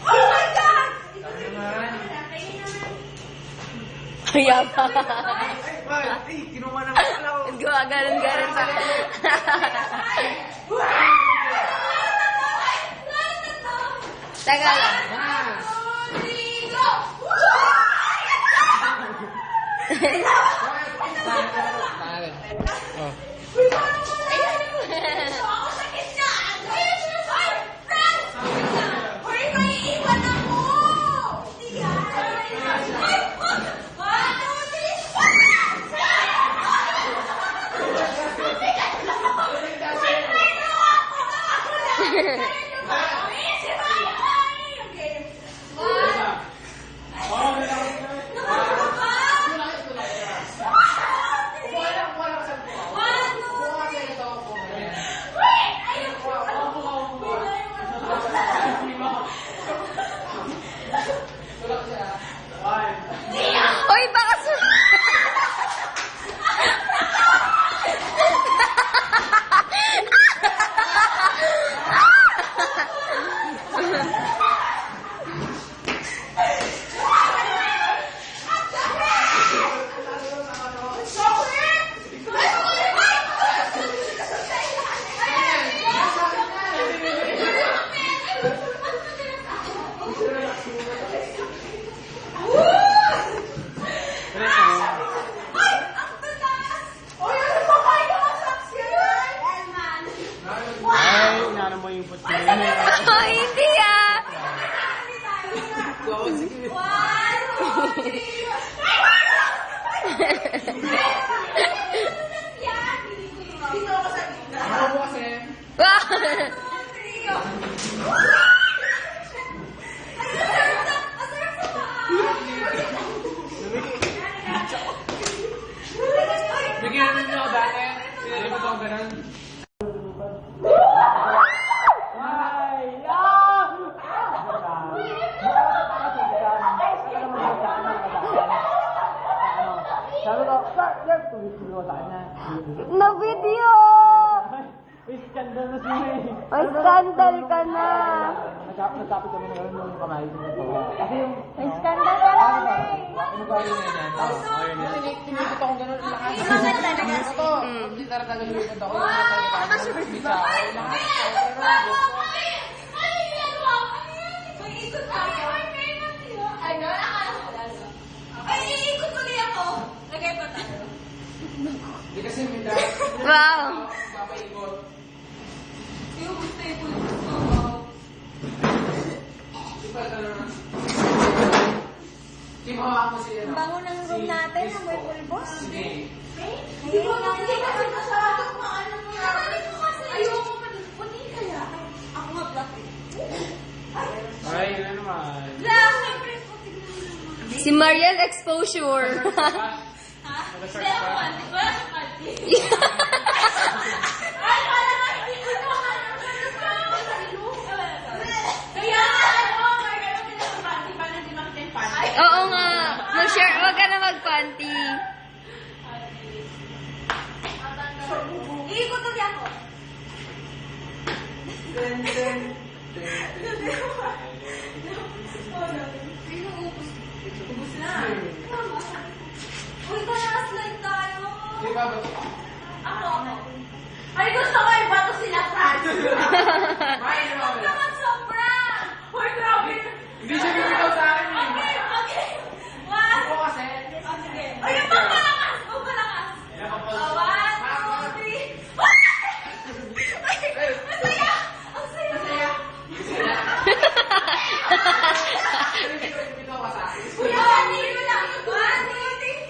Oh my God! Kaya pa. Ay, kinuha naman pala ako. Ganon pa. Teka lang. Oy, baka oh, hindi ah. Bigyan namin nyo dati. Hindi mo itong ganun. Sabi ko, sir, tuloy-tuloy ko sa kanya. Na-video! Iskandal na siya eh. May scandal ka na. Nagkapit kami na gano'n yung kamay. Kasi yung... May scandal ka na eh. Ano ba yun yan? Tinipit akong gano'n. Ito, hindi talaga lumipit ako. Hindi kasi minda. Wow. Papaikot. Timahawak mo siya. Bango ng room natin, may pulbos. Sige. Hindi kasi masyado maano mo yan. Ayoko pa din. Puti kaya. Ako nga black eh. Ay, yun na naman. Black! Siyempre, puti na. Si Marian exposure. Ha? Hindi ako panty. Wala sa panty. Ay, wala nga. Hindi ko ito. Kaya nga, ano, may gano'n din sa panty. Paano hindi makita yung panty? Oo nga. Mag-share. Huwag ka na mag-panty. Iikot ulit ako. Ubus na. Uy, slide tayo. Di ba ba? Ako. Ay, gusto ko yung bato sila, Franz. Ay, di ba? Huwag naman sobra. Uy, grabe. Hindi siya bibitaw sa akin eh. Okay. One. Ako kasi. Oh, sige. Ay, yung pagpalakas. Pagpalakas. One, two, three. Ay, ang saya. Ang saya. Bibitaw ka sa akin. Kuya, hindi ko lang. One, two, three.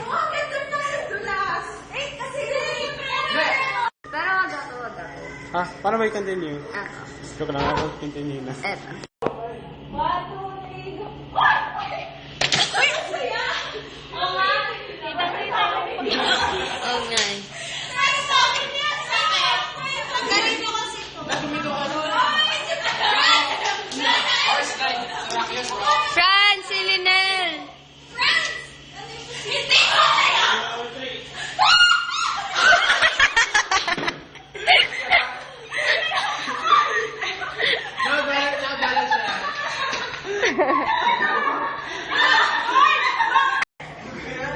Oh, ganda na yung dulas. Eh, kasi pero wag ako. Ha? Paano may continue? Ah, Joke lang ako, continue na. eto. One, two, three, go. Uy, ang saya. Oo nga. Kita-kita ko. Oo nga eh. Ay, sa akin yan, sa akin. Ang galing mo kasi ito. Natumito ka doon. Ay, Fran, si Linel. hindi ko kaya.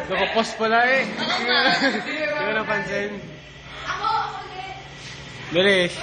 Nakapost pala eh. Hindi ko napansin. Ako ulit. Bilis.